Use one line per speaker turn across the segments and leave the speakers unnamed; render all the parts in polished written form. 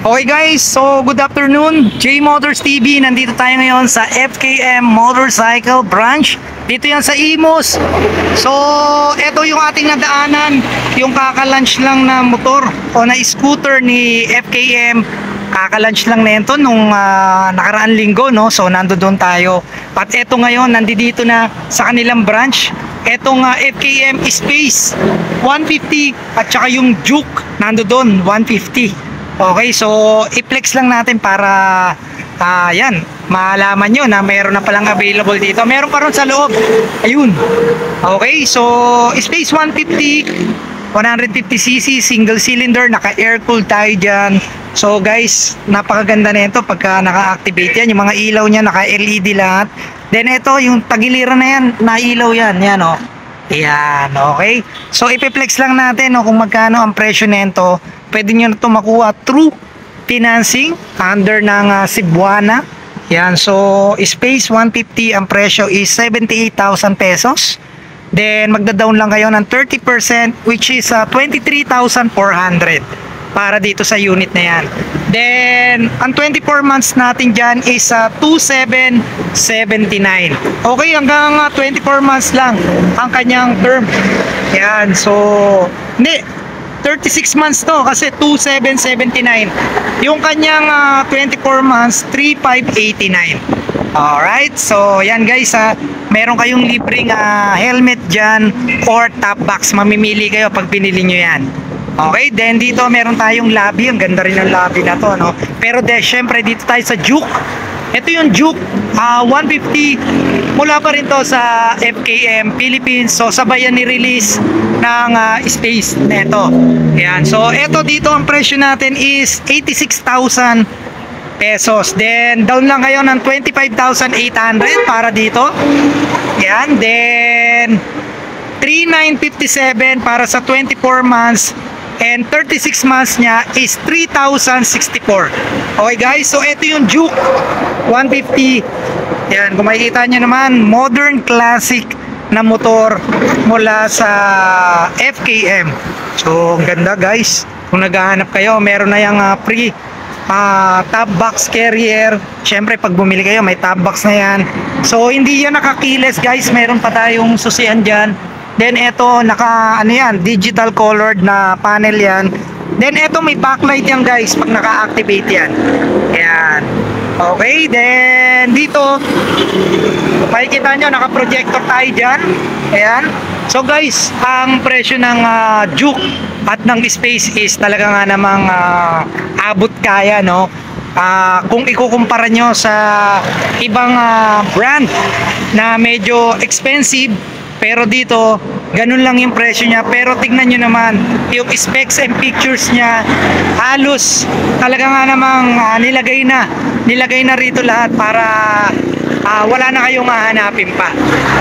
Okay guys, so good afternoon. J Motors TV, nandito tayo ngayon sa FKM Motorcycle Branch. Dito yan sa Imus. So, ito yung ating nadaanan, yung kaka-launch lang na motor o na scooter ni FKM. Kaka-launch lang na ito nung nakaraan linggo, no? So, nandoon tayo. At ito ngayon, nandito na sa kanilang branch. Etong FKM Space 150 at saka yung Juke nandoon 150. Okay, so i-flex lang natin para yan, malaman nyo na meron na palang available dito. Meron pa rin sa loob. Ayun. Okay, so Space 150, 150cc, single cylinder, naka-air-cooled tayo dyan. So guys, napakaganda na ito pagka naka-activate yan. Yung mga ilaw niya, naka-LED lahat. Then ito, yung tagiliran na yan, nailaw yan. Yan o. Yan, okay. So ipiplex lang natin kung magkano ang presyo nito. Pwede nyo na ito makuha through financing under ng Cebuana. Yan, so Space 150 ang presyo is 78,000 pesos. Then magda-down lang kayo ng 30% which is 23,400 para dito sa unit na yan. Then ang 24 months natin dyan is 2,779. Okay, hanggang 24 months lang ang kanyang term. Yan, so hindi, 36 months to kasi 2,779. Yung kanyang 24 months, 3,589. Alright, so yan guys, meron kayong libreng helmet dyan or top box. Mamimili kayo pag binili nyo yan. Okay, then dito meron tayong lobby. Ang ganda rin ng lobby na to, no? Pero syempre dito tayo sa Juke. Ito yung Juke 150, mula pa rin to sa FKM Philippines. So sabayan ni release ng Space neto. Yan, so ito dito ang presyo natin is 86,000 pesos. Then down lang kayo ng 25,800 para dito. Yan, then 3,957 para sa 24 months. And 36 months niya is 3,064. Okay guys, so ito yung Juke 150. Yan, kung makikita nyo naman, modern classic na motor mula sa FKM. So ang ganda guys. Kung naghahanap kayo, meron na yung free top box carrier. Syempre pag bumili kayo, may top box na yan. So hindi yan nakakiles guys, meron pa tayong susian dyan. Then ito naka yan, digital colored na panel yan. Then ito may backlight yan guys pag naka-activate yan. Ayan. Okay, then dito makikita nyo naka-projector tayo dyan. Ayan. So guys, ang presyo ng Juke at ng Space is talaga nga namang abot kaya, no? Kung ikukumpara nyo sa ibang brand na medyo expensive, pero dito ganun lang yung presyo niya. Pero tignan nyo naman yung specs and pictures niya, halos talaga nga namang nilagay na rito lahat para wala na kayong hahanapin pa.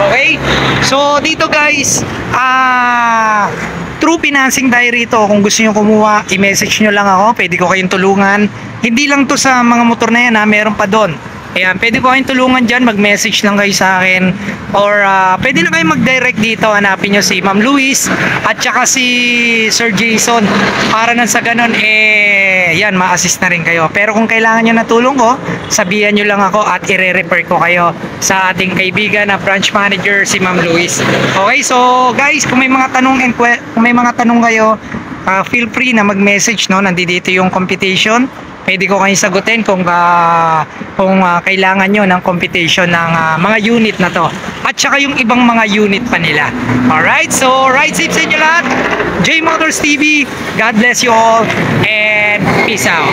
Okay, so dito guys, true financing tayo rito. Kung gusto nyo kumuha, i-message nyo lang ako, pwede ko kayong tulungan. Hindi lang to sa mga motor na yan, meron pa doon. Ayan, pwede ko kayong tulungan dyan, mag-message lang kayo sa akin. Or pwede na kayo mag-direct dito, hanapin nyo si Ma'am Luis at saka si Sir Jason. Para nang sa ganun, yan, ma-assist na rin kayo. Pero kung kailangan nyo na tulong ko, sabihan nyo lang ako at i-refer ko kayo sa ating kaibigan na branch manager, si Ma'am Luis. Okay, so guys, kung may mga tanong kayo, feel free na mag-message, no? Nandito yung computation. Pwede ko kayong sagutin kung kailangan nyo ng computation ng mga unit na to. At saka yung ibang mga unit pa nila. Alright, so ride safe sa inyo lahat. J Motors TV, God bless you all and peace out.